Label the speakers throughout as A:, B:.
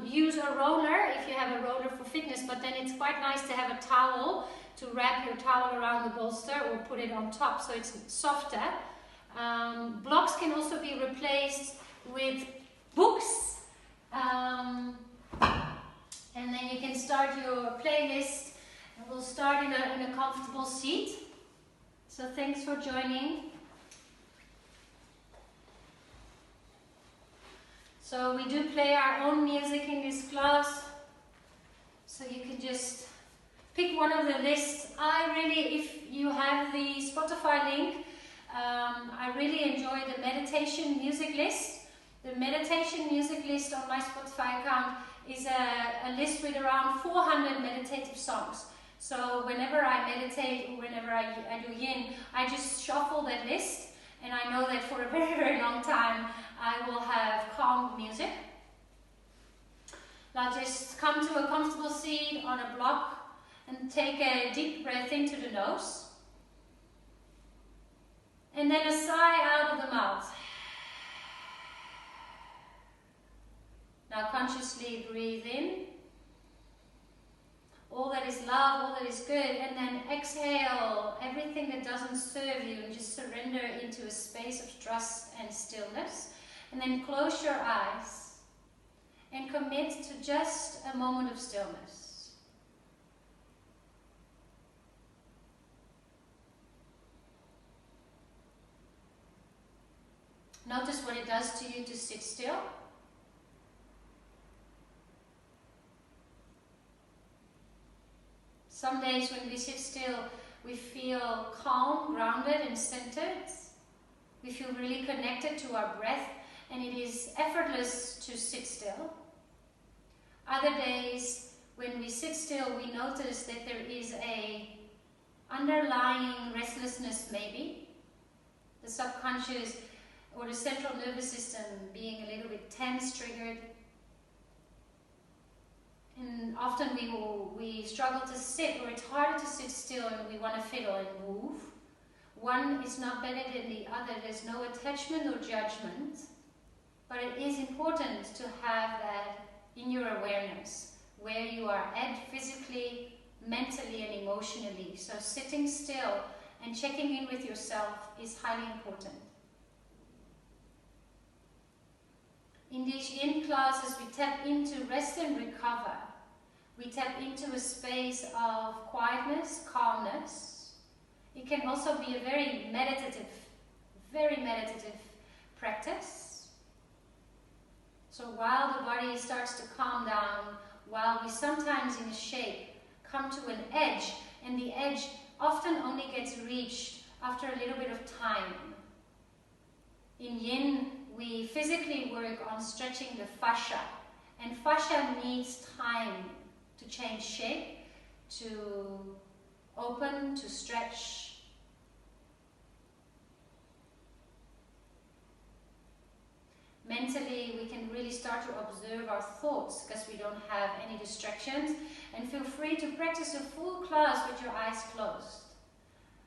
A: use a roller if you have a roller for fitness, but then it's quite nice to have a towel to wrap your towel around the bolster or put it on top so it's softer. Blocks can also be replaced with books, and then you can start your playlist, and we'll start in a comfortable seat. So thanks for joining. So we do play our own music in this class, so you can just pick one of the lists. If you have the Spotify link, I really enjoy the meditation music list. The meditation music list on my Spotify account is a list with around 400 meditative songs. So whenever I meditate or whenever I do YIN, I just shuffle that list, and I know that for a very, very long time I will have calm music. Now just come to a comfortable seat on a block and take a deep breath into the nose. And then a sigh out of the mouth. Now consciously breathe in all that is love, all that is good, and then exhale everything that doesn't serve you, and just surrender into a space of trust and stillness. And then close your eyes and commit to just a moment of stillness. Notice what it does to you to sit still. Some days when we sit still, we feel calm, grounded and centered. We feel really connected to our breath, and it is effortless to sit still. Other days when we sit still, we notice that there is a underlying restlessness maybe. The subconscious or the central nervous system being a little bit tense, triggered. And often we struggle to sit, or it's harder to sit still, and we want to fiddle and move. One is not better than the other. There's no attachment or judgment. But it is important to have that in your awareness, where you are at physically, mentally and emotionally. So sitting still and checking in with yourself is highly important. In these YIN classes, we tap into rest and recover. We tap into a space of quietness, calmness. It can also be a very meditative practice. So while the body starts to calm down, while we sometimes in a shape come to an edge, and the edge often only gets reached after a little bit of time. In YIN, we physically work on stretching the fascia, and fascia needs time to change shape, to open, to stretch. Mentally, we can really start to observe our thoughts because we don't have any distractions, and feel free to practice a full class with your eyes closed.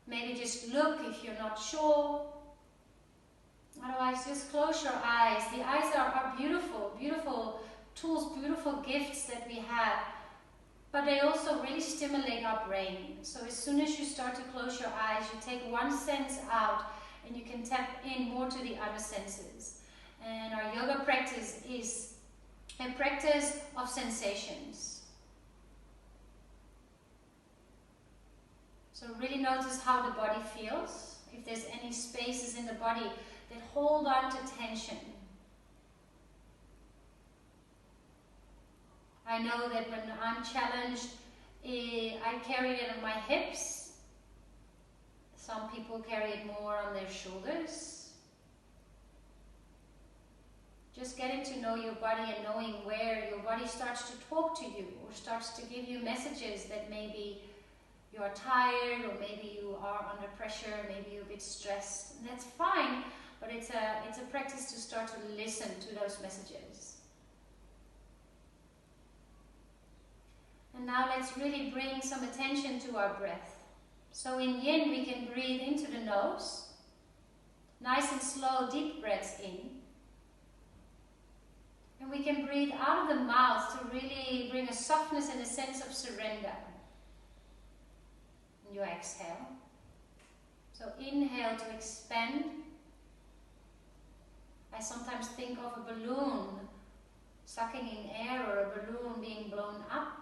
A: Maybe just look if you're not sure. Otherwise, just close your eyes. The eyes are beautiful, beautiful tools, beautiful gifts that we have, but they also really stimulate our brain. So as soon as you start to close your eyes, you take one sense out and you can tap in more to the other senses. And our yoga practice is a practice of sensations. So really notice how the body feels. If there's any spaces in the body that hold on to tension. I know that when I'm challenged, I carry it on my hips. Some people carry it more on their shoulders. Just getting to know your body and knowing where your body starts to talk to you or starts to give you messages that maybe you are tired, or maybe you are under pressure, maybe you're a bit stressed. And that's fine, but it's a practice to start to listen to those messages. And now let's really bring some attention to our breath. So in YIN, we can breathe into the nose. Nice and slow, deep breaths in. And we can breathe out of the mouth to really bring a softness and a sense of surrender. And you exhale. So inhale to expand. I sometimes think of a balloon sucking in air, or a balloon being blown up.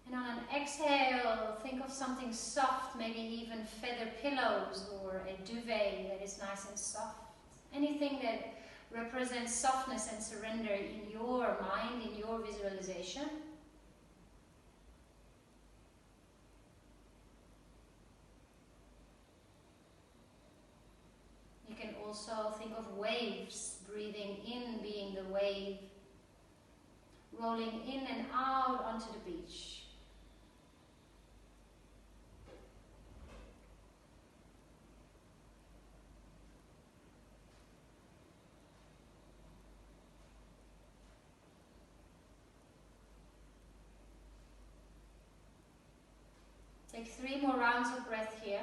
A: And on an exhale, think of something soft, maybe even feather pillows or a duvet that is nice and soft. Anything that represents softness and surrender in your mind, in your visualization. You can also think of waves, breathing in being the wave, rolling in and out onto the beach. Take 3 more rounds of breath here.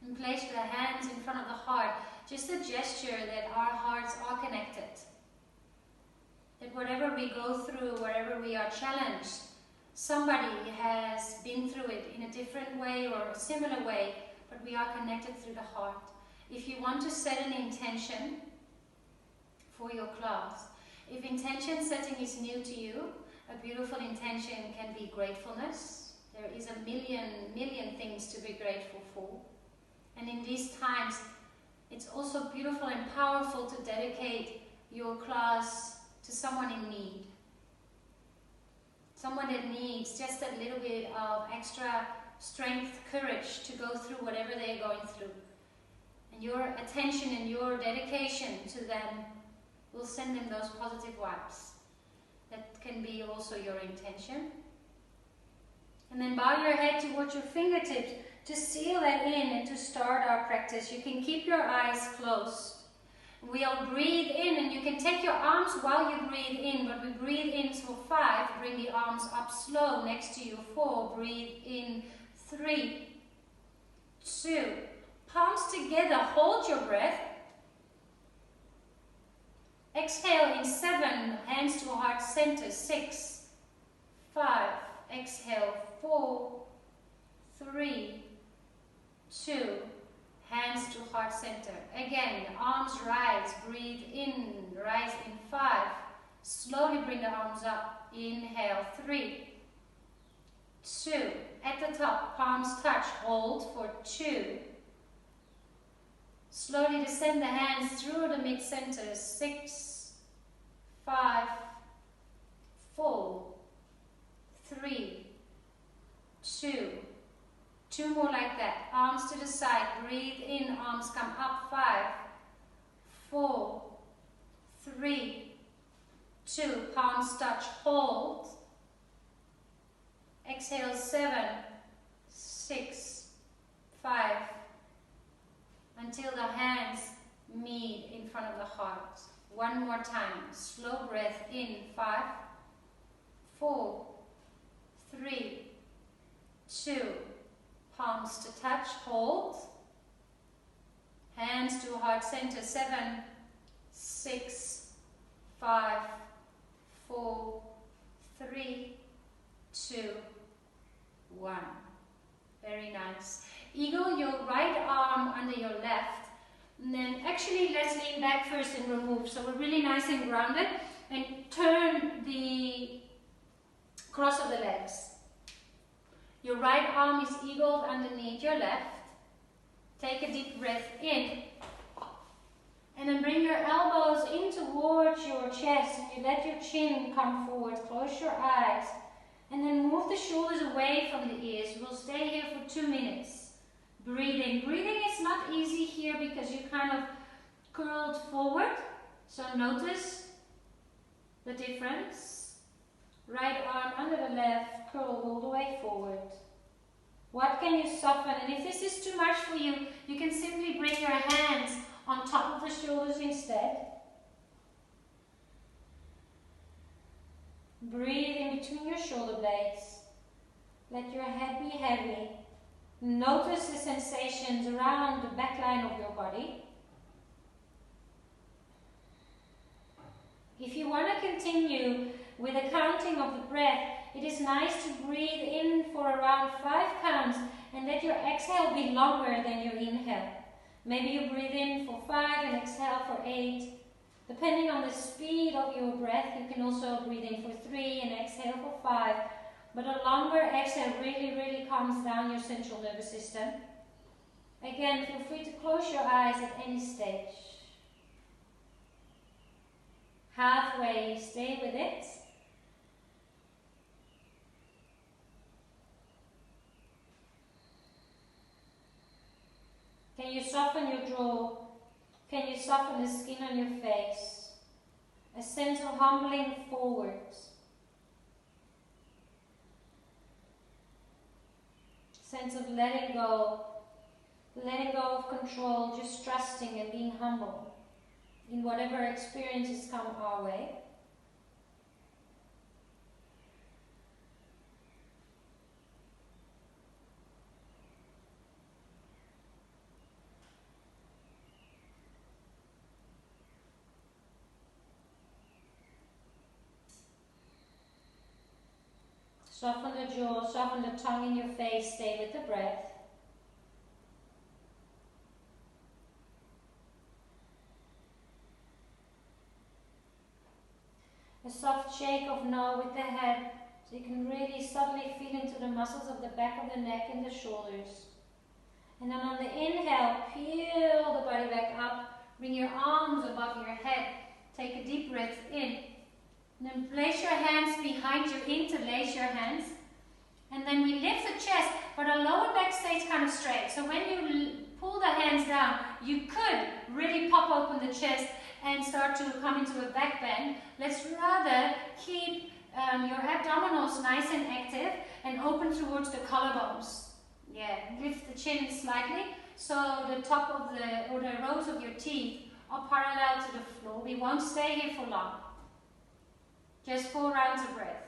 A: And place your hands in front of the heart. Just a gesture that our hearts are connected. That whatever we go through, wherever we are challenged, somebody has been through it in a different way or a similar way, but we are connected through the heart. If you want to set an intention for your class, if intention setting is new to you, a beautiful intention can be gratefulness. There is a million things to be grateful for. And in these times, it's also beautiful and powerful to dedicate your class to someone in need. Someone that needs just a little bit of extra strength, courage to go through whatever they're going through. And your attention and your dedication to them will send them those positive vibes. That can be also your intention. And then bow your head towards your fingertips to seal that in and to start our practice. You can keep your eyes closed. We'll breathe in, and you can take your arms while you breathe in, but we breathe in for 5, bring the arms up slow next to you, 4, breathe in, 3, 2, palms together, hold your breath, exhale in 7, hands to heart center, 6, 5, exhale, 4, 3, 2, hands to heart center. Again, arms rise, breathe in, rise in 5. Slowly bring the arms up. Inhale, 3, 2. At the top, palms touch, hold for 2. Slowly descend the hands through the mid-center. 6, 5, 4, 3, 2. 2 more like that. Arms to the side. Breathe in. Arms come up. 5, 4, 3, 2. Palms touch. Hold. Exhale. 7, 6, 5. Until the hands meet in front of the heart. 1 more time. Slow breath in. 5, 4, 3, 2. Palms to touch, hold. Hands to heart center, 7, 6, 5, 4, 3, 2, 1. Very nice. Eagle your right arm under your left. And then actually let's lean back first and remove. So we're really nice and grounded. And turn the cross of the legs. Your right arm is eagled underneath your left. Take a deep breath in. And then bring your elbows in towards your chest. And you let your chin come forward. Close your eyes. And then move the shoulders away from the ears. We'll stay here for 2 minutes. Breathing. Breathing is not easy here because you kind of curled forward. So notice the difference. Right arm under the left, curl all the way forward. What can you soften? And if this is too much for you, you can simply bring your hands on top of the shoulders instead. Breathe in between your shoulder blades. Let your head be heavy. Notice the sensations around the back line of your body. If you want to continue with the counting of the breath, it is nice to breathe in for around 5 counts and let your exhale be longer than your inhale. Maybe you breathe in for 5 and exhale for 8. Depending on the speed of your breath, you can also breathe in for 3 and exhale for 5. But a longer exhale really calms down your central nervous system. Again, feel free to close your eyes at any stage. Halfway, stay with it. Can you soften your jaw? Can you soften the skin on your face? A sense of humbling forwards. Sense of letting go of control, just trusting and being humble in whatever experiences come our way. Soften the jaw, soften the tongue in your face, stay with the breath. A soft shake of no with the head, so you can really subtly feel into the muscles of the back of the neck and the shoulders. And then on the inhale, peel the body back up, bring your arms above your head, take a deep breath in. And then place your hands behind you, interlace your hands. And then we lift the chest, but our lower back stays kind of straight. So when you pull the hands down, you could really pop open the chest and start to come into a back bend. Let's rather keep your abdominals nice and active and open towards the collarbones. Yeah, lift the chin slightly so the top of the rows of your teeth are parallel to the floor. We won't stay here for long. Just 4 rounds of breath.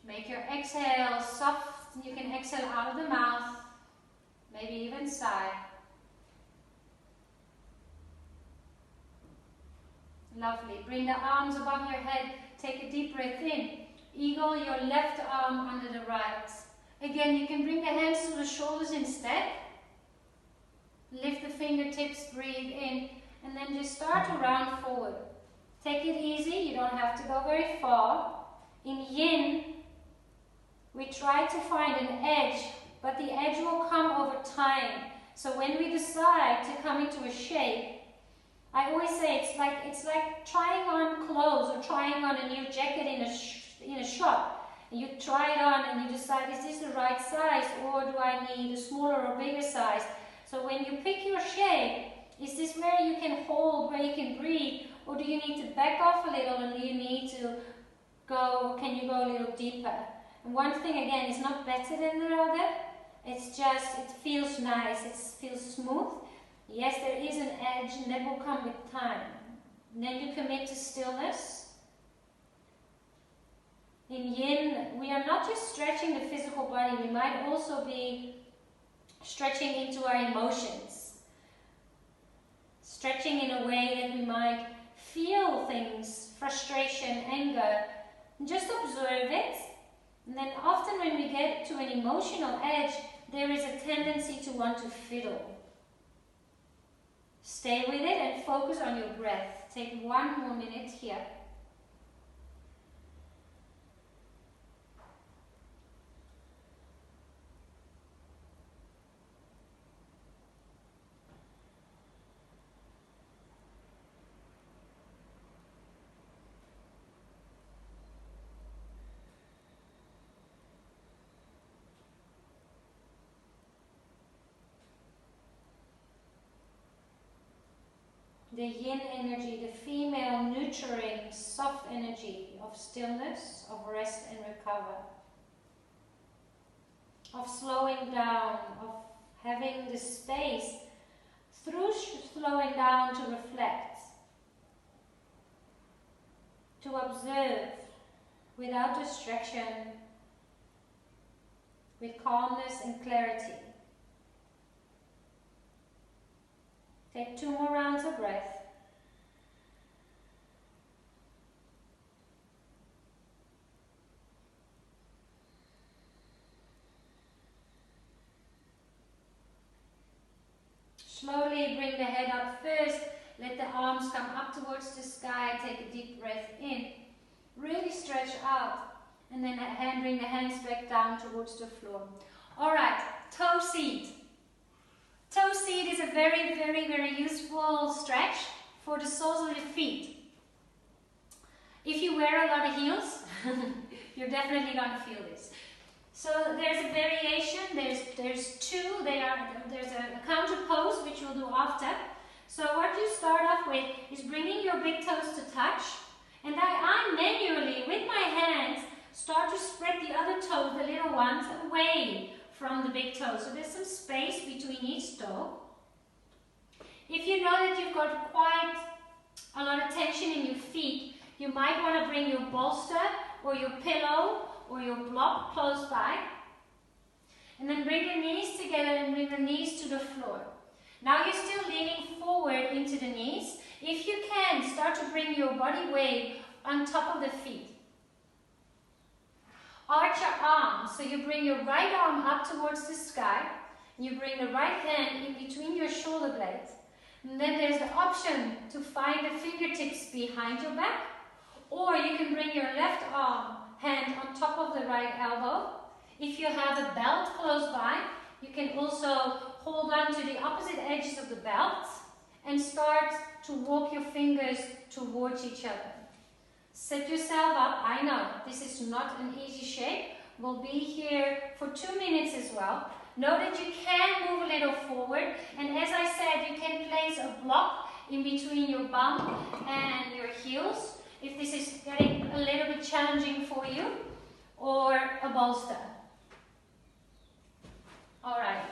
A: Make your exhale soft. You can exhale out of the mouth, maybe even sigh. Lovely. Bring the arms above your head. Take a deep breath in. Eagle your left arm under the right. Again, you can bring the hands to the shoulders instead. Lift the fingertips, breathe in, and then just start to round forward. Take it easy, you don't have to go very far. In Yin, we try to find an edge, but the edge will come over time. So when we decide to come into a shape, I always say it's like trying on clothes or trying on a new jacket in a shop. And you try it on and you decide, is this the right size, or do I need a smaller or bigger size? So when you pick your shape, is this where you can hold, where you can breathe, or do you need to back off a little and do you need to go, can you go a little deeper? And one thing again is not better than the other, it's just, it feels nice, it feels smooth. Yes, there is an edge and that will come with time. And then you commit to stillness. In Yin, we are not just stretching the physical body, we might also be stretching into our emotions. Stretching in a way that we might feel things, frustration, anger, and just observe it. And then often when we get to an emotional edge, there is a tendency to want to fiddle. Stay with it and focus on your breath. Take 1 more minute here. The Yin energy, the female nurturing, soft energy of stillness, of rest and recover. of slowing down, of having the space through slowing down to reflect, to observe without distraction, with calmness and clarity. Take 2 more rounds of breath. Slowly bring the head up first. Let the arms come up towards the sky. Take a deep breath in. Really stretch out. And then bring the hands back down towards the floor. Alright, toe seat. Toe seat is a very, very, very useful stretch for the soles of the feet. If you wear a lot of heels, you're definitely going to feel this. So there's a variation, there's two, there's a counter pose which we'll do after. So what you start off with is bringing your big toes to touch, and I manually, with my hands, start to spread the other toes, the little ones, away from the big toes. So there's some space between each toe. If you know that you've got quite a lot of tension in your feet, you might want to bring your bolster or your pillow or your block close by. And then bring the knees together and bring the knees to the floor. Now you're still leaning forward into the knees. If you can, start to bring your body weight on top of the feet. Arch your arms, so you bring your right arm up towards the sky, and you bring the right hand in between your shoulder blades. And then there's the option to find the fingertips behind your back, or you can bring your left hand on top of the right elbow. If you have a belt close by, you can also hold on to the opposite edges of the belt and start to walk your fingers towards each other. Set yourself up. I know this is not an easy shape. We'll be here for 2 minutes as well. Know that you can move a little forward, and as I said, you can place a block in between your bum and your heels if this is getting a little bit challenging for you, or a bolster. Alright,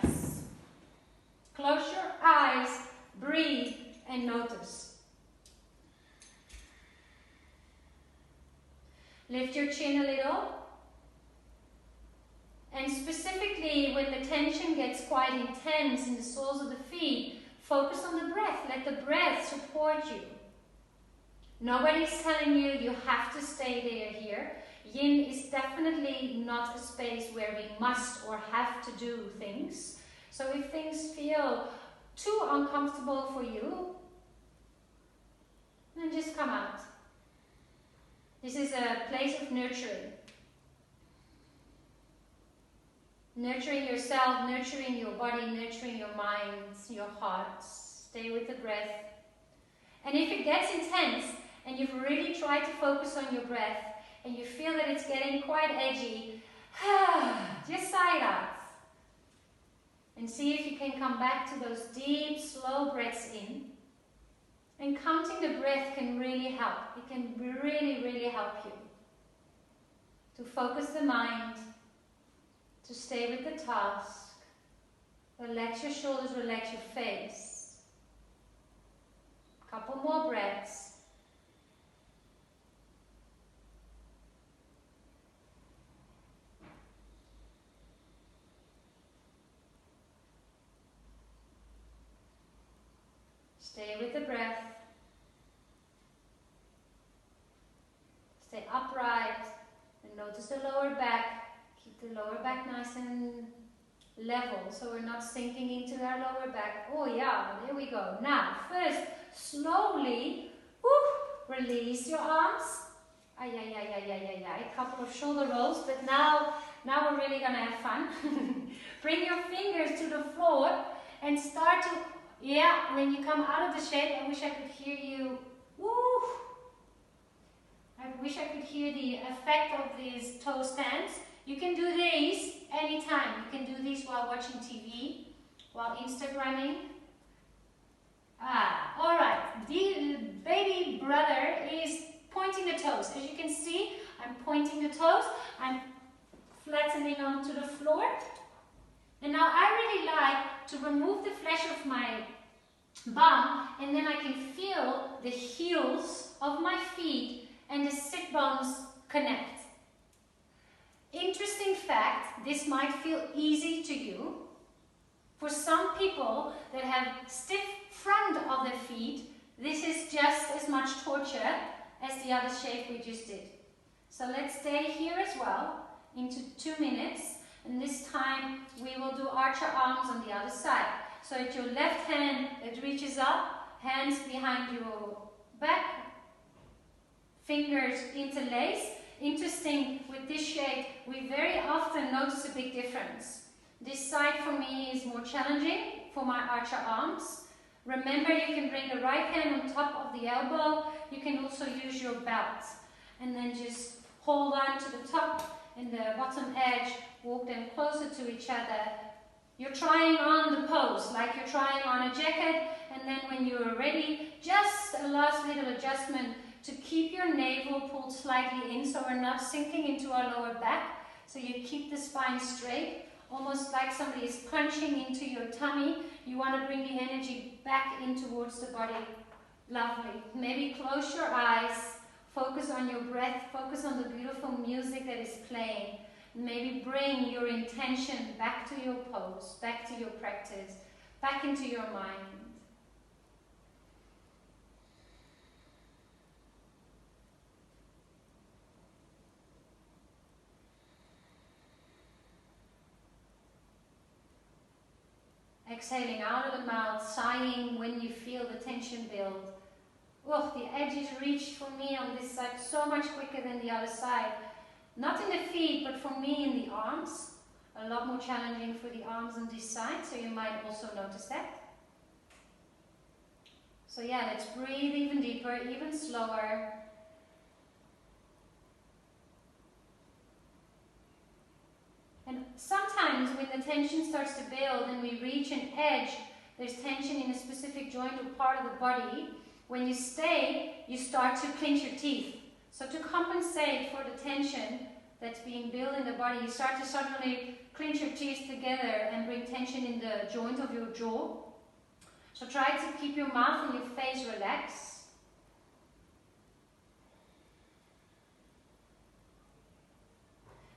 A: close your eyes, breathe and notice. Lift your chin a little, and specifically when the tension gets quite intense in the soles of the feet, focus on the breath. Let the breath support you. Nobody's telling you you have to stay there here. Yin is definitely not a space where we must or have to do things. So if things feel too uncomfortable for you, then just come out. This is a place of nurturing. Nurturing yourself, nurturing your body, nurturing your mind, your heart. Stay with the breath. And if it gets intense and you've really tried to focus on your breath and you feel that it's getting quite edgy, just sigh it out. And see if you can come back to those deep, slow breaths in. And counting the breath can really help. It can really, really help you to focus the mind, to stay with the task. Relax your shoulders, relax your face. Couple more breaths. Stay with the breath. Stay upright and notice the lower back. Keep the lower back nice and level so we're not sinking into our lower back. Oh yeah, there we go. Now, first, slowly, release your arms. A couple of shoulder rolls, but now we're really gonna have fun. Bring your fingers to the floor and start to, when you come out of the shape, I wish I could hear you. I wish I could hear the effect of these toe stands. You can do these anytime. You can do these while watching TV, while Instagramming. Alright. The baby brother is pointing the toes. As you can see, I'm pointing the toes. I'm flattening onto the floor. And now I really like to remove the flesh of my bum, and then I can feel the heels of my feet and the sit bones connect. Interesting fact, this might feel easy to you. For some people that have stiff front of their feet, this is just as much torture as the other shape we just did. So let's stay here as well into 2 minutes, and this time we will do archer arms on the other side. So at your left hand it reaches up, hands behind your back, fingers interlace. Interesting, with this shape we very often notice a big difference. This side for me is more challenging for my archer arms. Remember, you can bring the right hand on top of the elbow. You can also use your belt. And then just hold on to the top and the bottom edge, walk them closer to each other. You're trying on the pose, like you're trying on a jacket, and then when you're ready, just a last little adjustment to keep your navel pulled slightly in so we're not sinking into our lower back. So you keep the spine straight, almost like somebody is punching into your tummy. You want to bring the energy back in towards the body. Lovely. Maybe close your eyes, focus on your breath, focus on the beautiful music that is playing. Maybe bring your intention back to your pose, back to your practice, back into your mind. Exhaling out of the mouth, sighing when you feel the tension build. Oh, the edge is reached for me on this side so much quicker than the other side. Not in the feet, but for me in the arms. A lot more challenging for the arms on this side, so you might also notice that. So yeah, let's breathe even deeper, even slower. And sometimes when the tension starts to build and we reach an edge, there's tension in a specific joint or part of the body. When you stay, you start to clench your teeth. So to compensate for the tension that's being built in the body, you start to suddenly clench your teeth together and bring tension in the joint of your jaw. So try to keep your mouth and your face relaxed.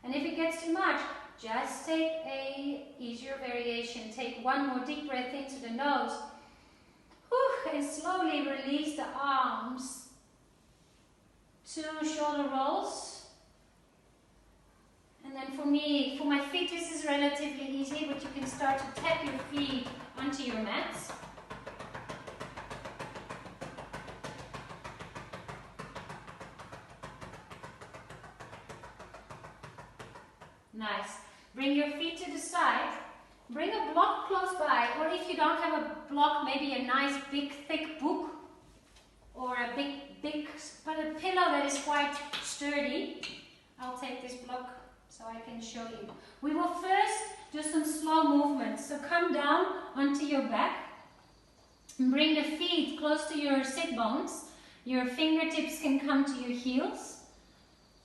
A: And if it gets too much, just take a easier variation. Take one more deep breath into the nose. Whew, and slowly release the arms. 2 shoulder rolls. And then for me, for my feet, this is relatively easy, but you can start to tap your feet onto your mats. Nice. Bring your feet to the side. Bring a block close by, or if you don't have a block, maybe a nice big thick book, or a big but a pillow that is quite sturdy. I'll take this block so I can show you. We will first do some slow movements. So come down onto your back and bring the feet close to your sit bones. Your fingertips can come to your heels.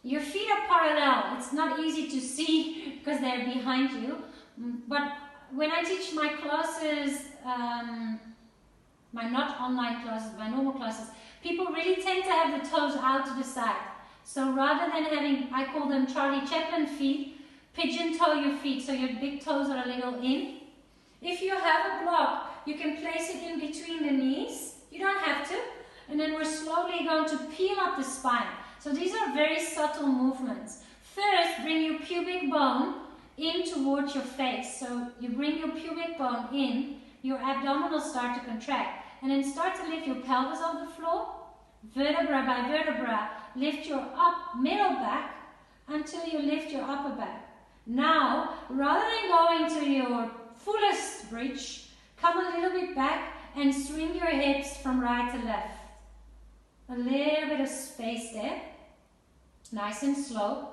A: Your feet are parallel. It's not easy to see because they're behind you. But when I teach my classes, my not online classes, my normal classes, people really tend to have the toes out to the side. So rather than having, I call them Charlie Chaplin feet, pigeon toe your feet so your big toes are a little in. If you have a block, you can place it in between the knees. You don't have to. And then we're slowly going to peel up the spine. So these are very subtle movements. First, bring your pubic bone in towards your face. So you bring your pubic bone in, your abdominals start to contract. And then start to lift your pelvis off the floor, vertebra by vertebra. Lift your middle back until you lift your upper back. Now, rather than going to your fullest bridge, come a little bit back and swing your hips from right to left. A little bit of space there. Nice and slow.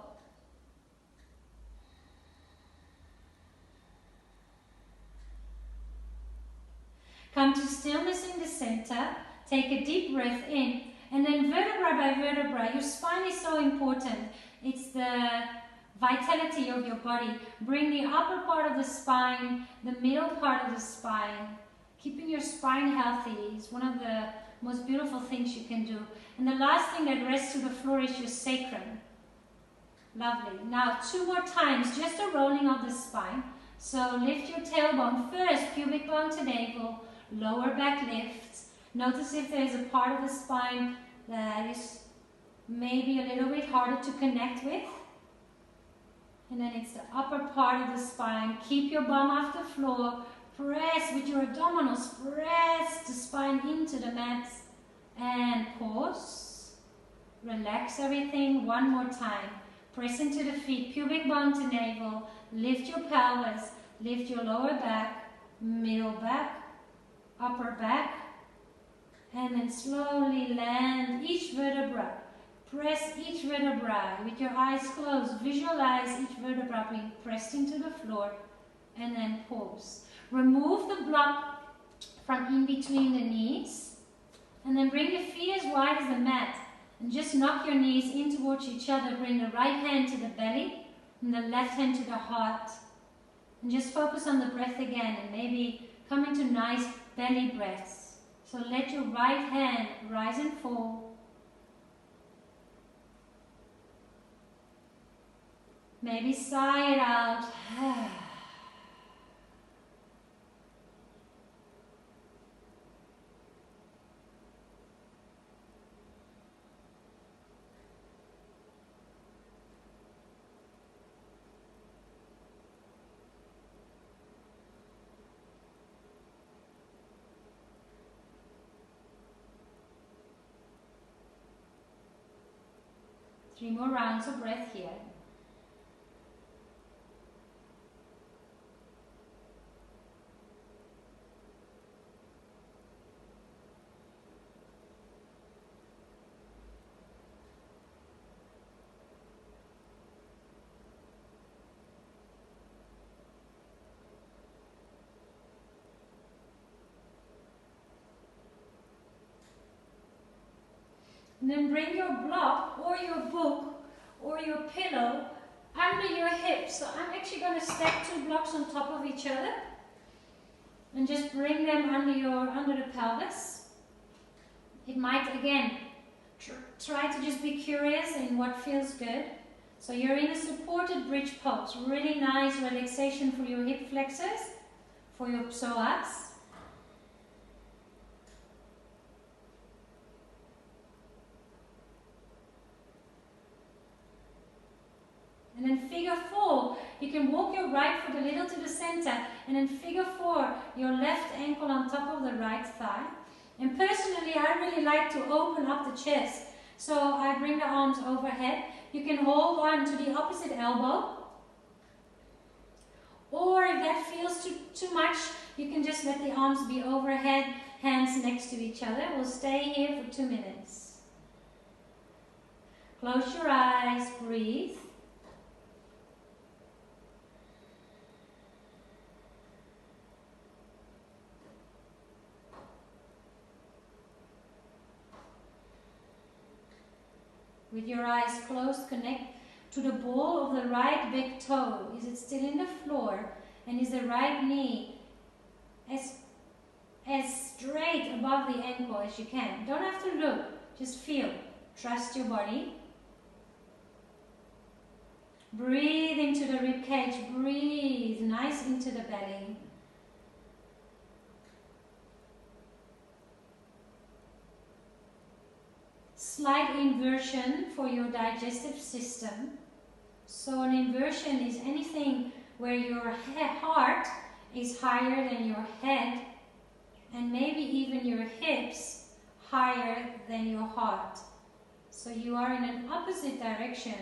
A: Come to stillness in the center. Take a deep breath in. And then vertebra by vertebra. Your spine is so important. It's the vitality of your body. Bring the upper part of the spine, the middle part of the spine. Keeping your spine healthy is one of the most beautiful things you can do. And the last thing that rests to the floor is your sacrum. Lovely. Now 2 more times, just a rolling of the spine. So lift your tailbone first, pubic bone to navel, lower back lifts. Notice if there's a part of the spine that is maybe a little bit harder to connect with. And then it's the upper part of the spine. Keep your bum off the floor. Press with your abdominals. Press the spine into the mat. And pause. Relax everything. One more time. Press into the feet. Pubic bone to navel. Lift your pelvis. Lift your lower back. Middle back. Upper back. And then slowly land each vertebra. Press each vertebra with your eyes closed. Visualize each vertebra being pressed into the floor. And then pause. Remove the block from in between the knees. And then bring the feet as wide as the mat. And just knock your knees in towards each other. Bring the right hand to the belly and the left hand to the heart. And just focus on the breath again. And maybe come into nice belly breaths. So let your right hand rise and fall. Maybe sigh it out. 3 more rounds of breath here. And then bring your block or your book or your pillow under your hips. So I'm actually going to stack 2 blocks on top of each other and just bring them under the pelvis. It might, again, try to just be curious in what feels good. So you're in a supported bridge pose. Really nice relaxation for your hip flexors, for your psoas. And then figure 4, you can walk your right foot a little to the center, and then figure 4, your left ankle on top of the right thigh. And personally, I really like to open up the chest. So I bring the arms overhead. You can hold on to the opposite elbow. Or if that feels too much, you can just let the arms be overhead, hands next to each other. We'll stay here for 2 minutes. Close your eyes, breathe. With your eyes closed, connect to the ball of the right big toe. Is it still in the floor? And is the right knee as straight above the ankle as you can? Don't have to look, just feel. Trust your body. Breathe into the rib cage. Breathe nice into the belly. Slight inversion for your digestive system. So an inversion is anything where your heart is higher than your head, and maybe even your hips higher than your heart. So you are in an opposite direction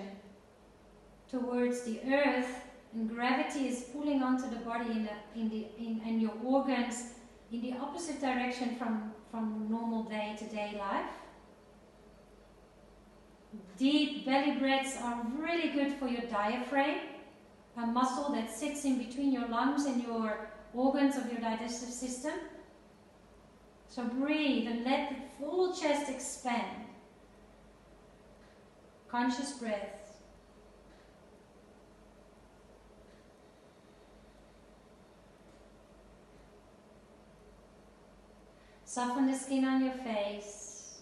A: towards the earth, and gravity is pulling onto the body and your organs in the opposite direction from normal day-to-day life. Deep belly breaths are really good for your diaphragm, a muscle that sits in between your lungs and your organs of your digestive system. So breathe and let the full chest expand. Conscious breath. Soften the skin on your face.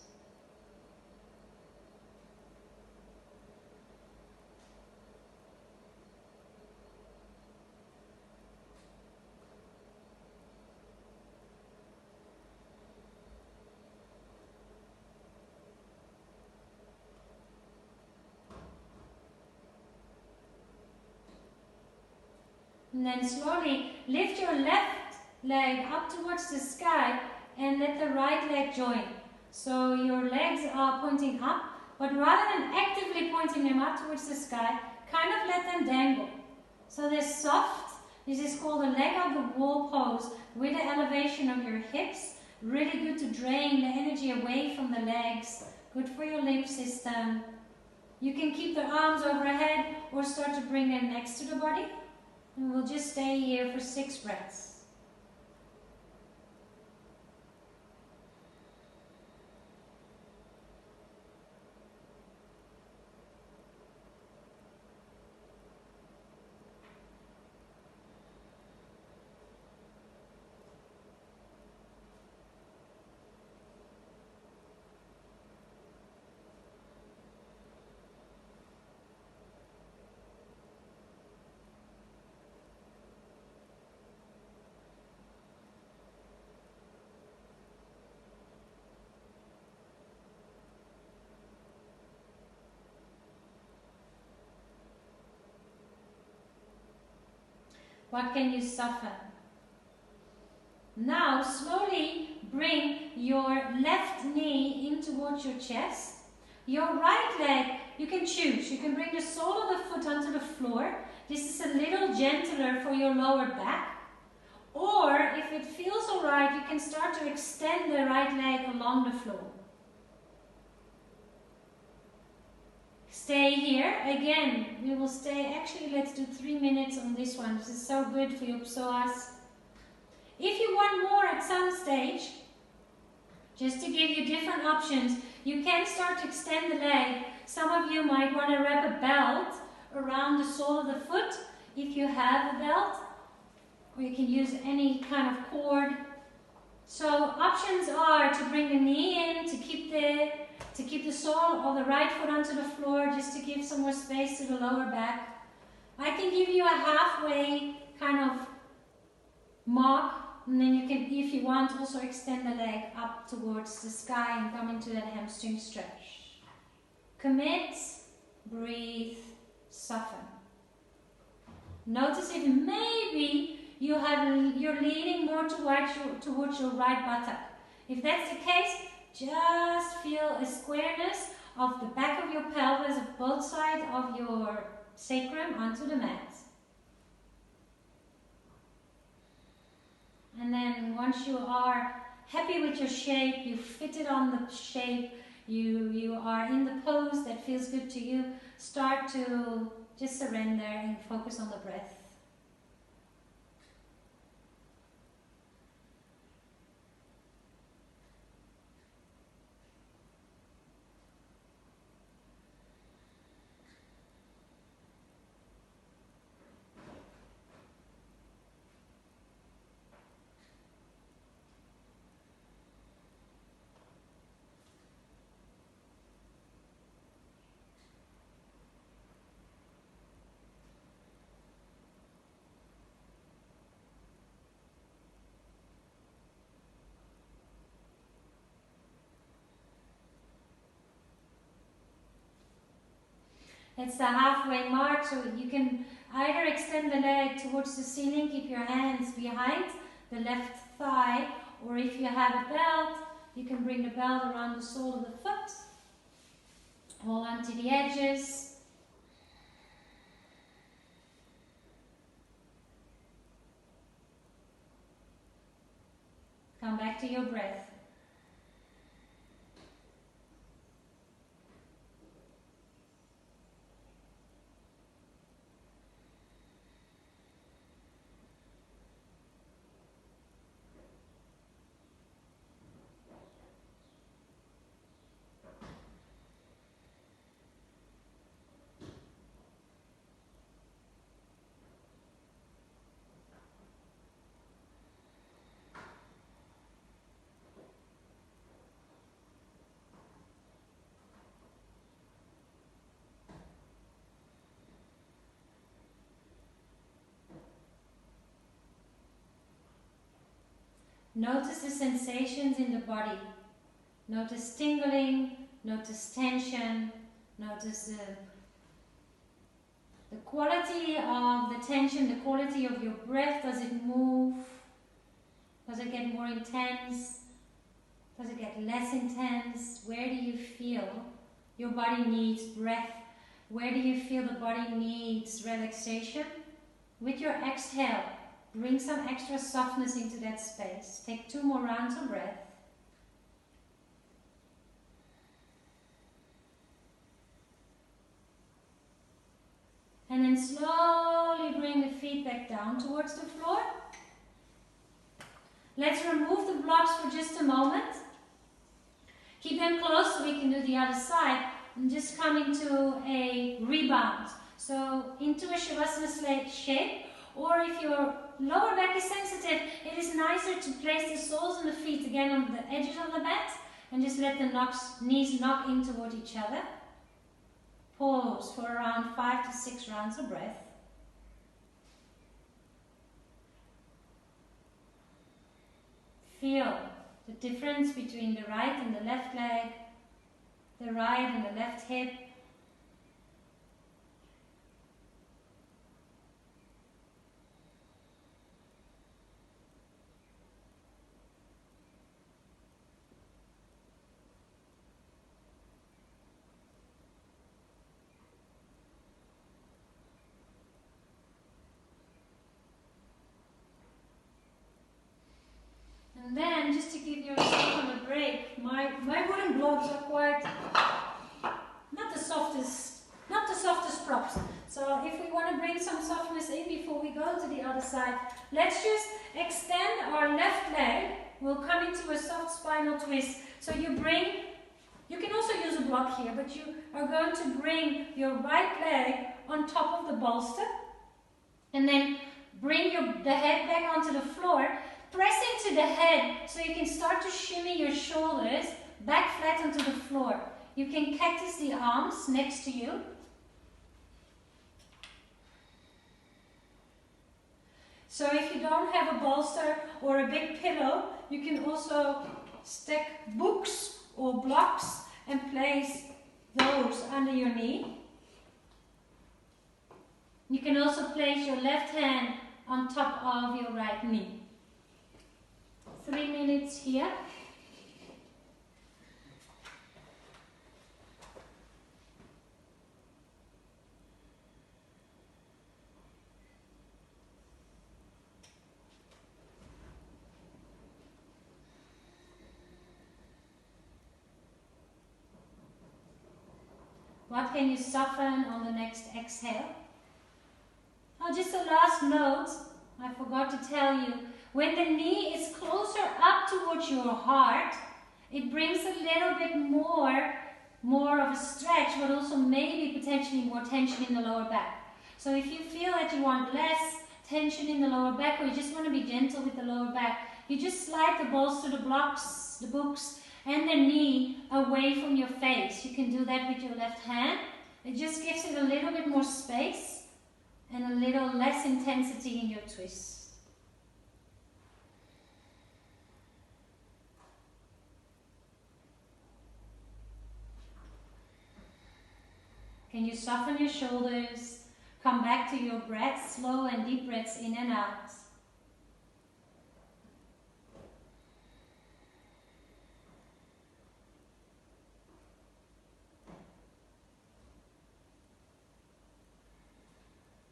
A: And then slowly lift your left leg up towards the sky and let the right leg join. So your legs are pointing up, but rather than actively pointing them up towards the sky, kind of let them dangle. So they're soft. This is called a leg of the wall pose with the elevation of your hips. Really good to drain the energy away from the legs. Good for your lymph system. You can keep the arms overhead or start to bring them next to the body. And we'll just stay here for 6 breaths. What can you soften? Now slowly bring your left knee in towards your chest. Your right leg, you can choose. You can bring the sole of the foot onto the floor. This is a little gentler for your lower back. Or if it feels alright, you can start to extend the right leg along the floor. Stay here. Again, we will stay, actually let's do 3 minutes on this one. This is so good for your psoas. If you want more at some stage, just to give you different options, you can start to extend the leg. Some of you might want to wrap a belt around the sole of the foot if you have a belt, or you can use any kind of cord. So options are to bring the knee in, to keep the sole of the right foot onto the floor, just to give some more space to the lower back. I can give you a halfway kind of mark, and then you can, if you want, also extend the leg up towards the sky and come into that hamstring stretch. Commit, breathe, soften. Notice if maybe you're leaning more towards your right buttock. If that's the case, just feel a squareness of the back of your pelvis of both sides of your sacrum onto the mat. And then once you are happy with your shape, you fit it on the shape, you are in the pose that feels good to you, start to just surrender and focus on the breath. It's the halfway mark, so you can either extend the leg towards the ceiling, keep your hands behind the left thigh, or if you have a belt, you can bring the belt around the sole of the foot, hold on to the edges. Come back to your breath. Notice the sensations in the body. Notice tingling, notice tension, notice the quality of the tension, the quality of your breath. Does it move? Does it get more intense? Does it get less intense? Where do you feel your body needs breath? Where do you feel the body needs relaxation? With your exhale, bring some extra softness into that space. Take 2 more rounds of breath. And then slowly bring the feet back down towards the floor. Let's remove the blocks for just a moment. Keep them closed so we can do the other side. And just come into a rebound. So into a Shavasana shape. Or if your lower back is sensitive, it is nicer to place the soles of the feet again on the edges of the mat. And just let the knees knock in toward each other. Pause for around 5 to 6 rounds of breath. Feel the difference between the right and the left leg, the right and the left hip. And then, just to give yourself a break, my wooden blocks are quite not the softest props. So if we want to bring some softness in before we go to the other side, let's just extend our left leg. We'll come into a soft spinal twist. So you can also use a block here, but you are going to bring your right leg on top of the bolster, and then bring the head back onto the floor. Press into the head so you can start to shimmy your shoulders back flat onto the floor. You can cactus the arms next to you. So if you don't have a bolster or a big pillow, you can also stack books or blocks and place those under your knee. You can also place your left hand on top of your right knee. 3 minutes here. What can you soften on the next exhale? Oh, just a last note, I forgot to tell you. When the knee is closer up towards your heart, it brings a little bit more of a stretch, but also maybe potentially more tension in the lower back. So if you feel that you want less tension in the lower back, or you just want to be gentle with the lower back, you just slide the bolster, the blocks, the books, and the knee away from your face. You can do that with your left hand. It just gives it a little bit more space and a little less intensity in your twist. Can you soften your shoulders? Come back to your breath, slow and deep breaths in and out.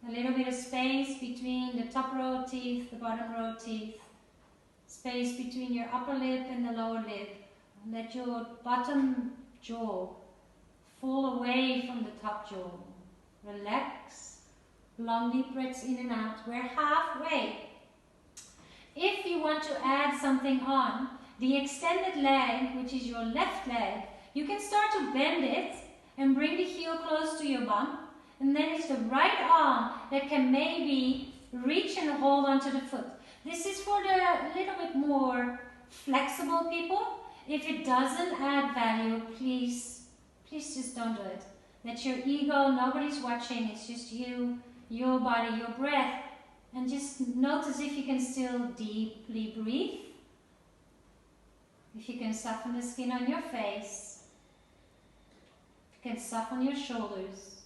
A: A little bit of space between the top row of teeth, the bottom row of teeth. Space between your upper lip and the lower lip. Let your bottom jaw fall away from the top jaw. Relax. Long deep breaths in and out. We're halfway. If you want to add something on, the extended leg, which is your left leg, you can start to bend it and bring the heel close to your bum. And then it's the right arm that can maybe reach and hold onto the foot. This is for the little bit more flexible people. If it doesn't add value, please just don't do it. That's your ego, nobody's watching, it's just you, your body, your breath. And just notice if you can still deeply breathe. If you can soften the skin on your face, you can soften your shoulders.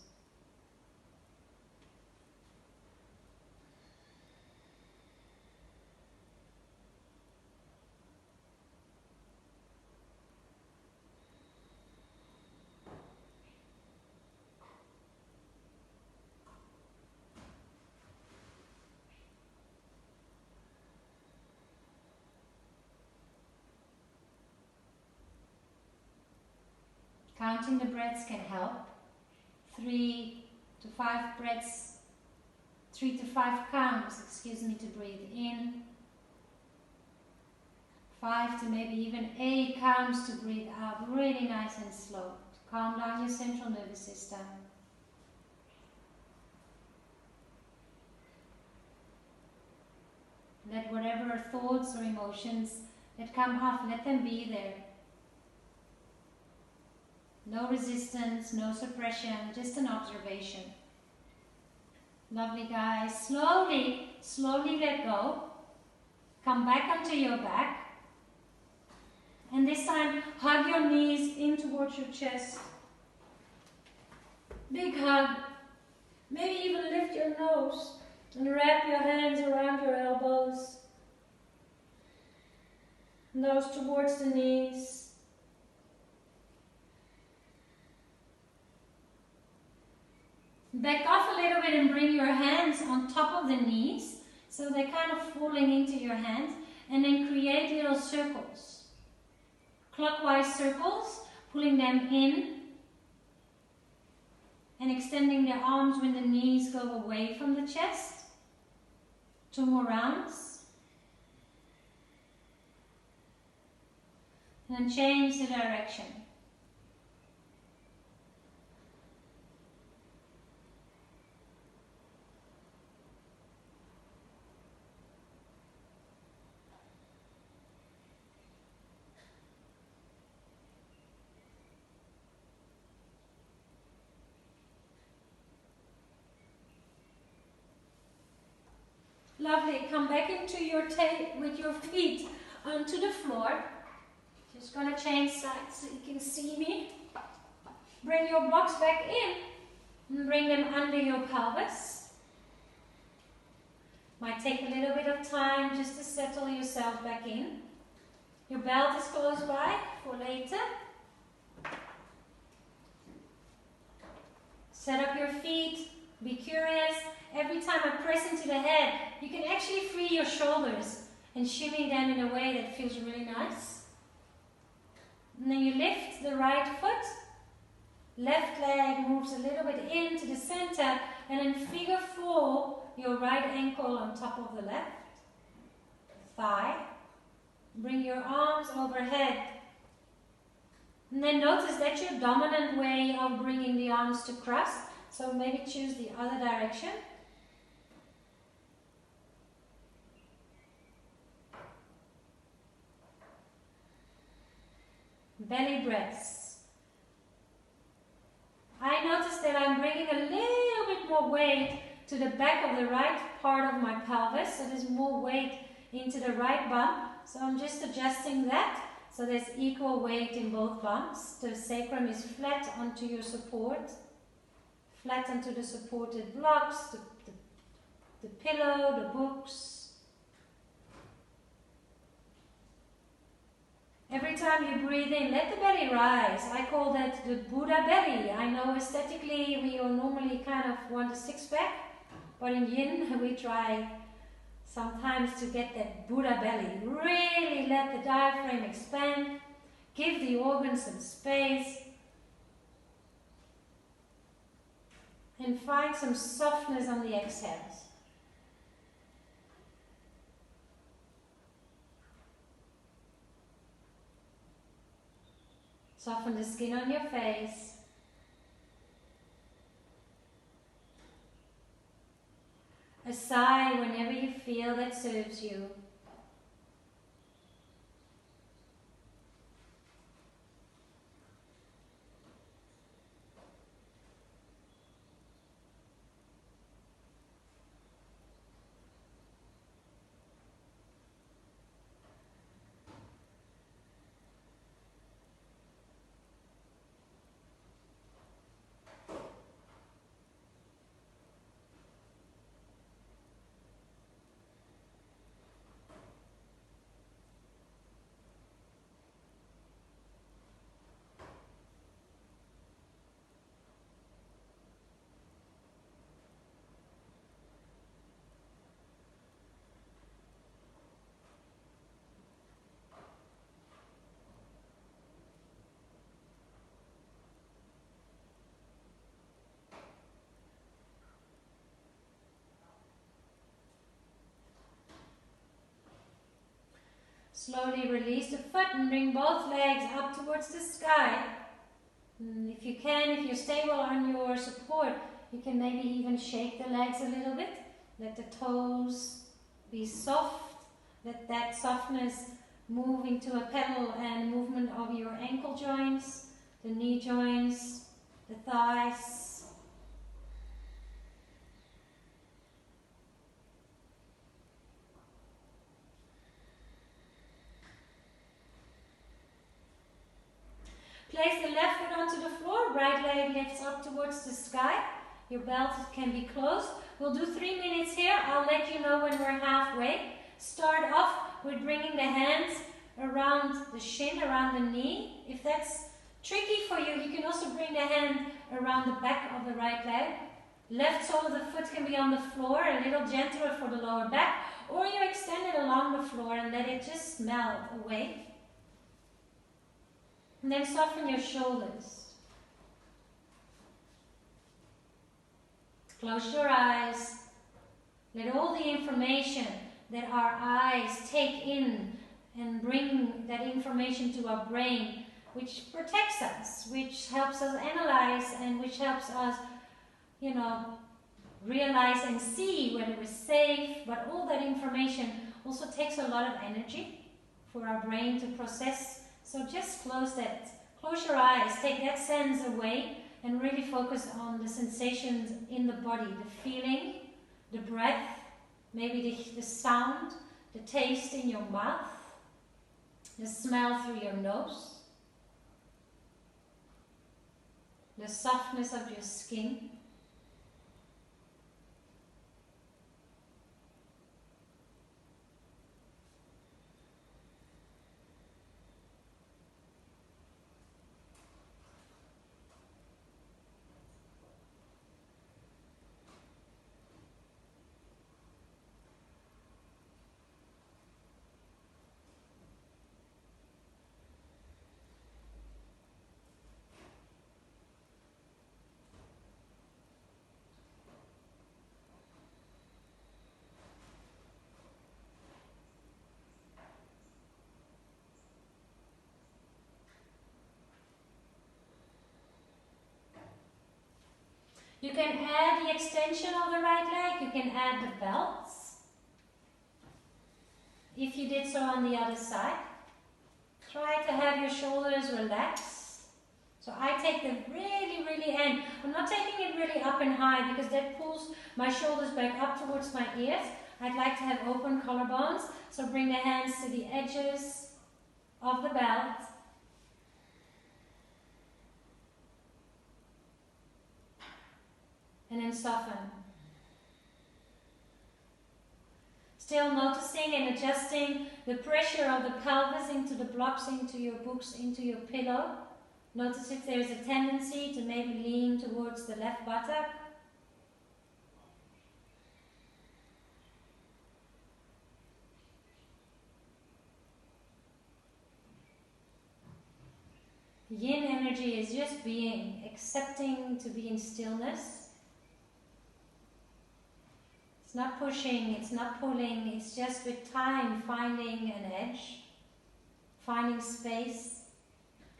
A: Counting the breaths can help. 3 to 5 breaths, 3 to 5 counts, to breathe in. 5 to maybe even 8 counts to breathe out, really nice and slow. To calm down your central nervous system. Let whatever thoughts or emotions that come up, let them be there. No resistance, no suppression, just an observation. Lovely, guys. Slowly, slowly let go. Come back onto your back. And this time, hug your knees in towards your chest. Big hug. Maybe even lift your nose and wrap your hands around your elbows. Nose towards the knees. Back off a little bit and bring your hands on top of the knees, so they're kind of falling into your hands, and then create little circles. Clockwise circles, pulling them in and extending the arms when the knees go away from the chest. 2 more rounds. And then change the direction. Lovely. Come back into your tape with your feet onto the floor. Just going to change sides so you can see me. Bring your blocks back in and bring them under your pelvis. Might take a little bit of time just to settle yourself back in. Your belt is close by for later. Set up your feet. Be curious. Every time I press into the head, you can actually free your shoulders and shimmy them in a way that feels really nice. And then you lift the right foot. Left leg moves a little bit into the center, and then figure 4 your right ankle on top of the left thigh. Bring your arms overhead. And then notice that's your dominant way of bringing the arms to cross. So maybe choose the other direction. Belly breaths. I notice that I'm bringing a little bit more weight to the back of the right part of my pelvis. So there's more weight into the right bum. So I'm just adjusting that. So there's equal weight in both bums. The sacrum is flat onto your support. Flat onto the supported blocks, the pillow, the books. Every time you breathe in, let the belly rise. I call that the Buddha belly. I know aesthetically we all normally kind of want a six-pack, but in YIN we try sometimes to get that Buddha belly. Really let the diaphragm expand. Give the organs some space. And find some softness on the exhales. Soften the skin on your face. A sigh whenever you feel that serves you. Slowly release the foot and bring both legs up towards the sky. And if you can, if you're stable on your support, you can maybe even shake the legs a little bit. Let the toes be soft. Let that softness move into a pedal and movement of your ankle joints, the knee joints, the thighs. Place the left foot onto the floor, right leg lifts up towards the sky. Your belt can be closed. We'll do 3 minutes here. I'll let you know when we're halfway. Start off with bringing the hands around the shin, around the knee. If that's tricky for you, you can also bring the hand around the back of the right leg. Left sole of the foot can be on the floor, a little gentler for the lower back, or you extend it along the floor and let it just melt away. And then soften your shoulders. Close your eyes. Let all the information that our eyes take in and bring that information to our brain, which protects us, which helps us analyze, and which helps us, realize and see whether we're safe. But all that information also takes a lot of energy for our brain to process. So just close your eyes, take that sense away, and really focus on the sensations in the body, the feeling, the breath, maybe the sound, the taste in your mouth, the smell through your nose, the softness of your skin. You can add the extension of the right leg, you can add the belts. If you did so on the other side, try to have your shoulders relaxed. So I take the really end. I'm not taking it really up and high because that pulls my shoulders back up towards my ears. I'd like to have open collarbones, so bring the hands to the edges of the belt. And then soften. Still noticing and adjusting the pressure of the pelvis into the blocks, into your books, into your pillow. Notice if there's a tendency to maybe lean towards the left buttock. Yin energy is just being, accepting to be in stillness. It's not pushing, it's not pulling, it's just with time finding an edge, finding space,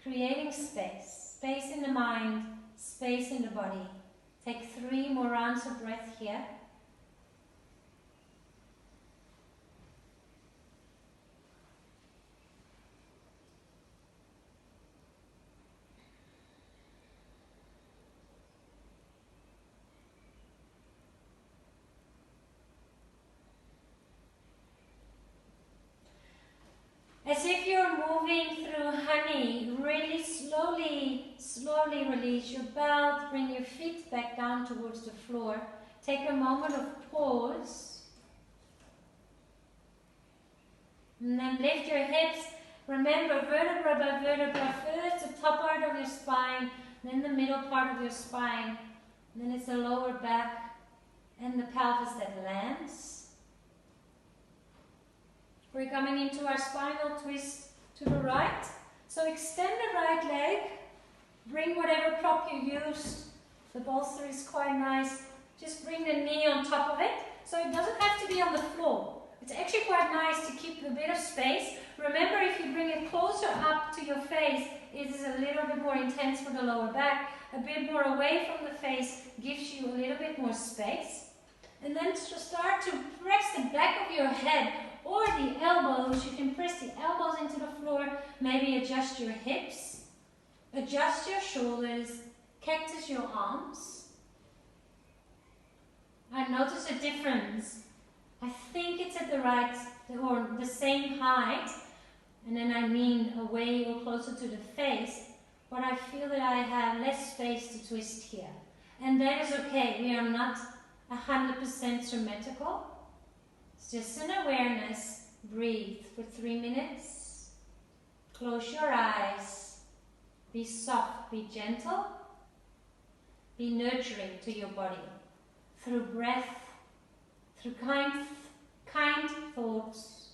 A: creating space. Space in the mind, space in the body. Take 3 more rounds of breath here. As if you're moving through honey, really slowly release your belt, bring your feet back down towards the floor. Take a moment of pause. And then lift your hips. Remember, vertebra by vertebra, first the top part of your spine, then the middle part of your spine, and then it's the lower back and the pelvis that lands. We're coming into our spinal twist to the right. So extend the right leg. Bring whatever prop you use. The bolster is quite nice. Just bring the knee on top of it. So it doesn't have to be on the floor. It's actually quite nice to keep a bit of space. Remember, if you bring it closer up to your face, it is a little bit more intense for the lower back. A bit more away from the face gives you a little bit more space. And then to start to press the back of your head or the elbows. You can press the elbows into the floor, maybe adjust your hips, adjust your shoulders, cactus your arms. I notice a difference. I think it's at the right or the same height, and then I mean away or closer to the face, but I feel that I have less space to twist here. And that is okay. We are not 100% symmetrical. It's just an awareness. Breathe for 3 minutes. Close your eyes. Be soft, be gentle. Be nurturing to your body through breath, through kind thoughts.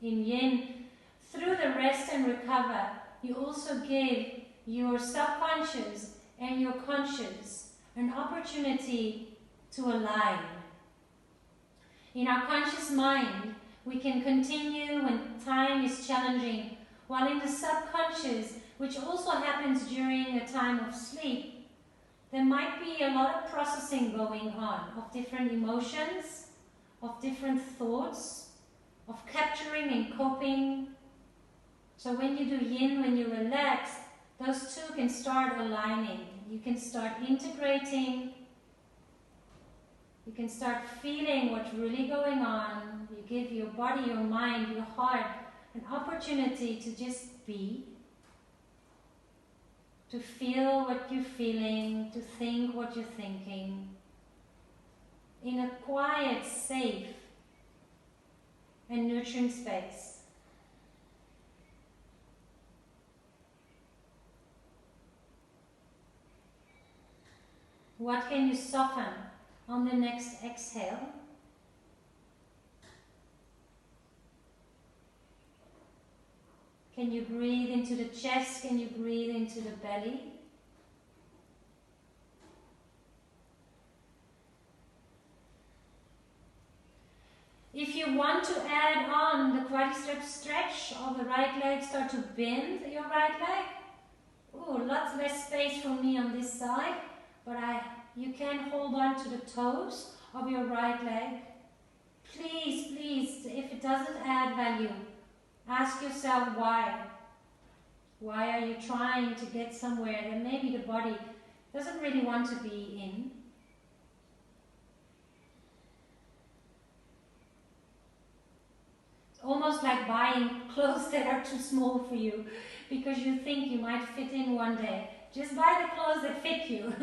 A: In Yin, through the rest and recover, you also give your subconscious and your conscious an opportunity to align. In our conscious mind, we can continue when time is challenging, while in the subconscious, which also happens during a time of sleep, there might be a lot of processing going on of different emotions, of different thoughts, of capturing and coping. So when you do Yin, when you relax, those two can start aligning. You can start integrating. You can start feeling what's really going on. You give your body, your mind, your heart an opportunity to just be, to feel what you're feeling, to think what you're thinking, in a quiet, safe, and nurturing space. What can you soften on the next exhale? Can you breathe into the chest? Can you breathe into the belly? If you want to add on the quadricep stretch of the right leg, start to bend your right leg. Ooh, lots less space for me on this side, but you can hold on to the toes of your right leg. Please, please, if it doesn't add value, ask yourself why. Why are you trying to get somewhere that maybe the body doesn't really want to be in? It's almost like buying clothes that are too small for you because you think you might fit in one day. Just buy the clothes that fit you.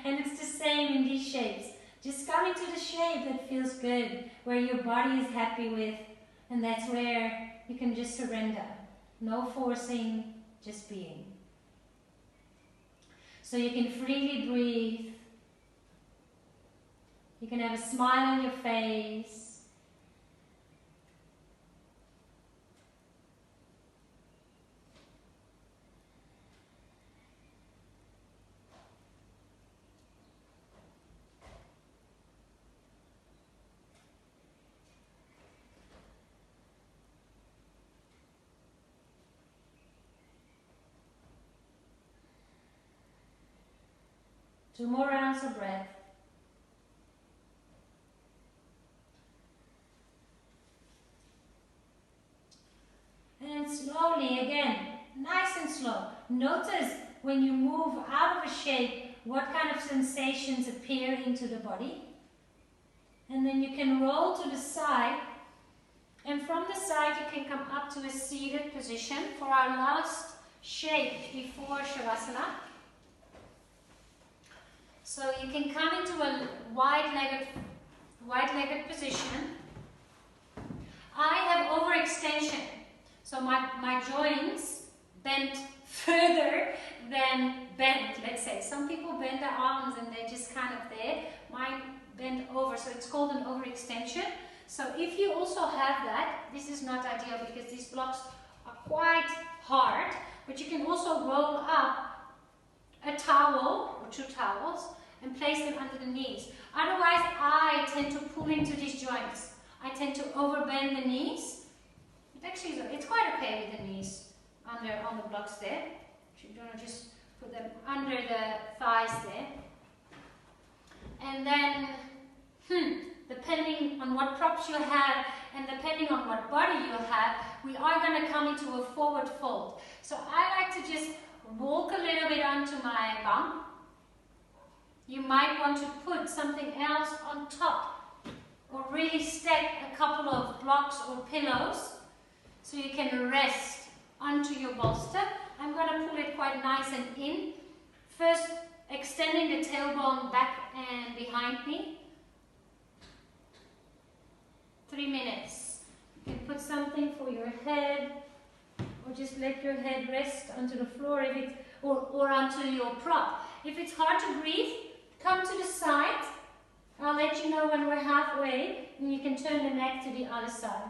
A: And it's the same in these shapes. Just come into the shape that feels good, where your body is happy with, and that's where you can just surrender. No forcing, just being. So you can freely breathe. You can have a smile on your face. Two more rounds of breath. And slowly again, nice and slow. Notice when you move out of a shape, what kind of sensations appear into the body. And then you can roll to the side. And from the side you can come up to a seated position for our last shape before Shavasana. So you can come into a wide-legged position. I have overextension, so my joints bend further than bent, let's say. Some people bend their arms and they're just kind of there. Mine bend over, so it's called an overextension. So if you also have that, this is not ideal because these blocks are quite hard, but you can also roll up a towel or two towels and place them under the knees. Otherwise, I tend to pull into these joints. I tend to overbend the knees. It's quite okay with the knees on the blocks there. You're going to just put them under the thighs there. And then, depending on what props you have and depending on what body you have, we are going to come into a forward fold. So I like to just walk a little bit onto my bum. You might want to put something else on top or really stack a couple of blocks or pillows so you can rest onto your bolster. I'm going to pull it quite nice and in. First, extending the tailbone back and behind me. 3 minutes. You can put something for your head or just let your head rest onto the floor or onto your prop. If it's hard to breathe, come to the side. I'll let you know when we're halfway and you can turn the neck to the other side.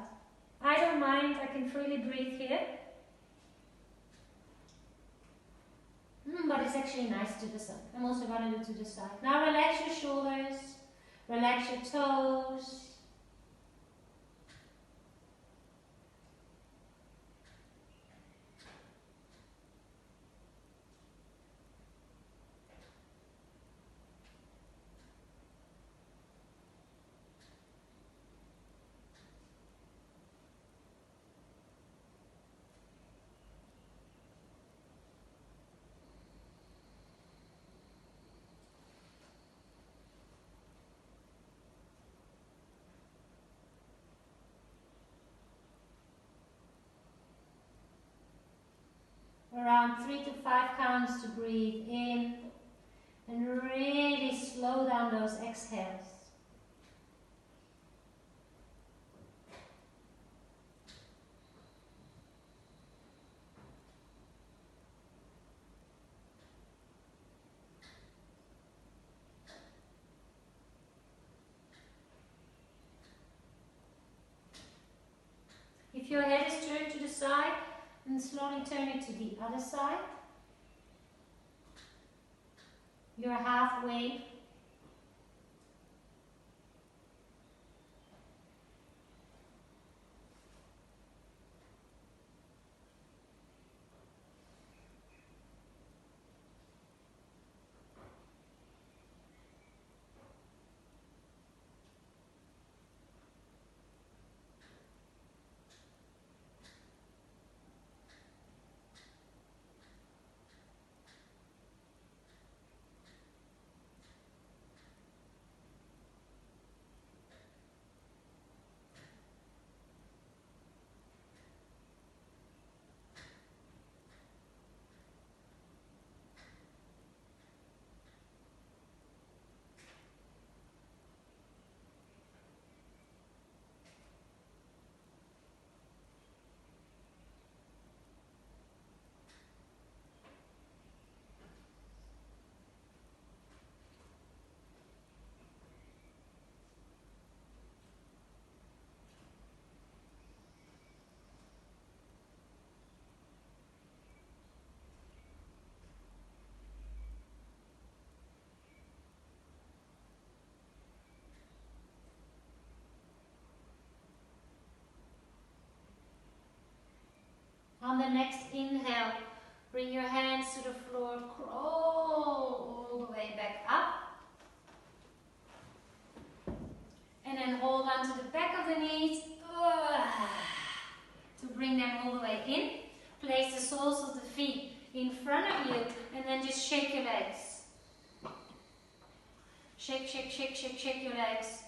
A: I don't mind, I can freely breathe here. But it's actually nice to the side. I'm also going to do to the side. Now relax your shoulders, relax your toes. Around 3 to 5 counts to breathe in and really slow down those exhales. If your head is turned to the side, and slowly turn it to the other side. You're halfway. On the next inhale, bring your hands to the floor, crawl all the way back up. And then hold on to the back of the knees to bring them all the way in. Place the soles of the feet in front of you and then just shake your legs. Shake, shake, shake, shake, shake your legs.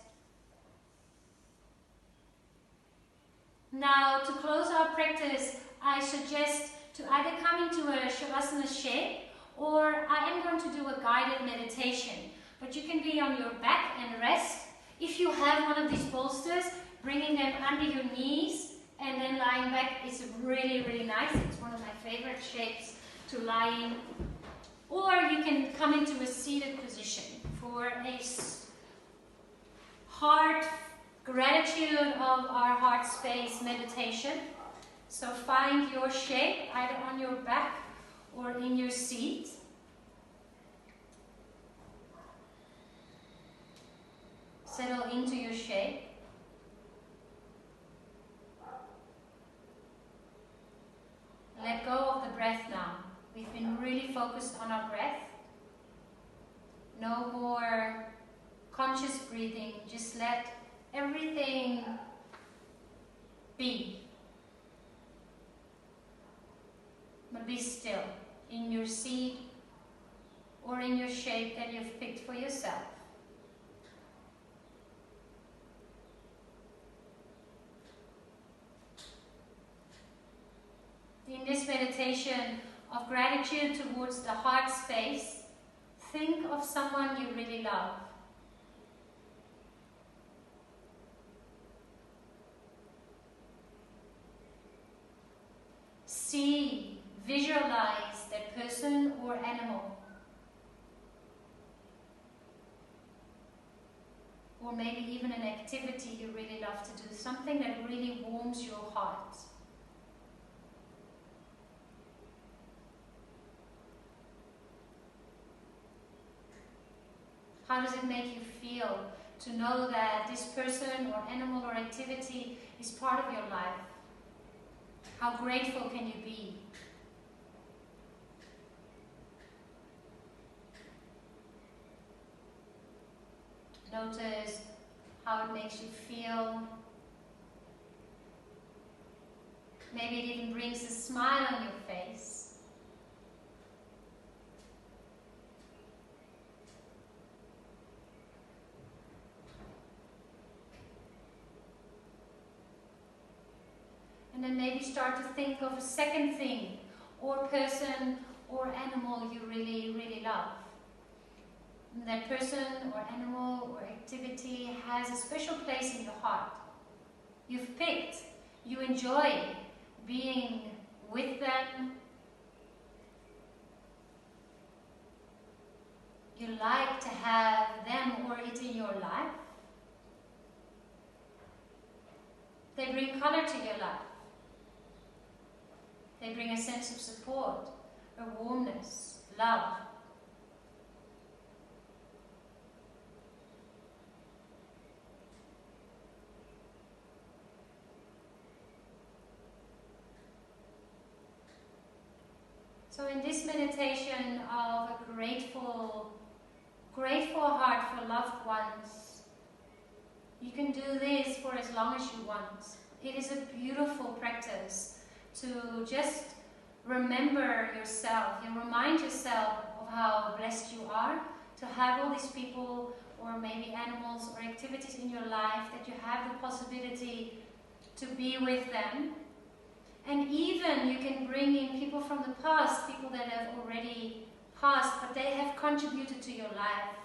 A: Now, to close our practice, I suggest to either come into a Shavasana shape or I am going to do a guided meditation. But you can be on your back and rest. If you have one of these bolsters, bringing them under your knees and then lying back is really, really nice. It's one of my favorite shapes to lie in. Or you can come into a seated position for a heart gratitude of our heart space meditation. So find your shape either on your back or in your seat. Settle into your shape. Let go of the breath now. We've been really focused on our breath. No more conscious breathing. Just let everything be. But be still in your seat or in your shape that you've picked for yourself. In this meditation of gratitude towards the heart space, think of someone you really love. See, visualize that person or animal. Or maybe even an activity you really love to do, something that really warms your heart. How does it make you feel to know that this person or animal or activity is part of your life? How grateful can you be? Notice how it makes you feel. Maybe it even brings a smile on your face. And then maybe start to think of a second thing, or person, or animal you really, really love. And that person, or animal, or activity has a special place in your heart. You've picked, you enjoy being with them. You like to have them or it in your life. They bring color to your life. They bring a sense of support, a warmness, love. So in this meditation of a grateful heart for loved ones, you can do this for as long as you want. It is a beautiful practice to just remember yourself. You remind yourself of how blessed you are to have all these people or maybe animals or activities in your life, that you have the possibility to be with them. And even you can bring in people from the past, people that have already passed, but they have contributed to your life.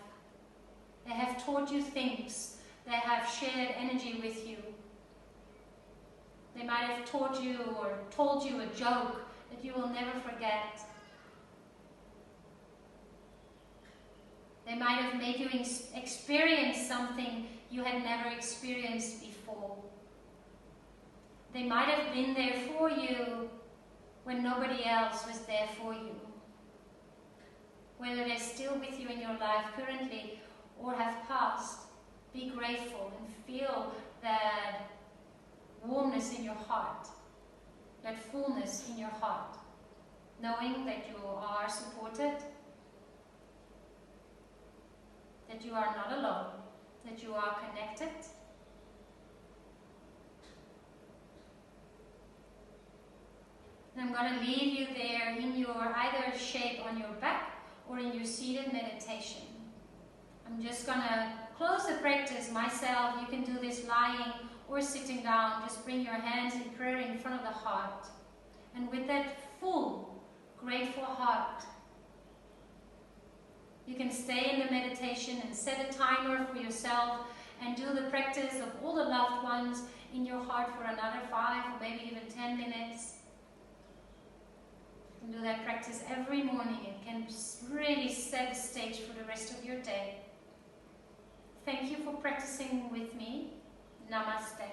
A: They have taught you things. They have shared energy with you. They might have taught you or told you a joke that you will never forget. They might have made you experience something you had never experienced before. They might have been there for you when nobody else was there for you. Whether they're still with you in your life currently or have passed, be grateful and feel that warmness in your heart, that fullness in your heart, knowing that you are supported, that you are not alone, that you are connected. And I'm going to leave you there in your either shape on your back or in your seated meditation. I'm just going to close the practice myself. You can do this lying or sitting down. Just bring your hands in prayer in front of the heart. And with that full, grateful heart, you can stay in the meditation and set a timer for yourself and do the practice of all the loved ones in your heart for another 5 or maybe even 10 minutes. You can do that practice every morning. It can really set the stage for the rest of your day. Thank you for practicing with me. Namaste.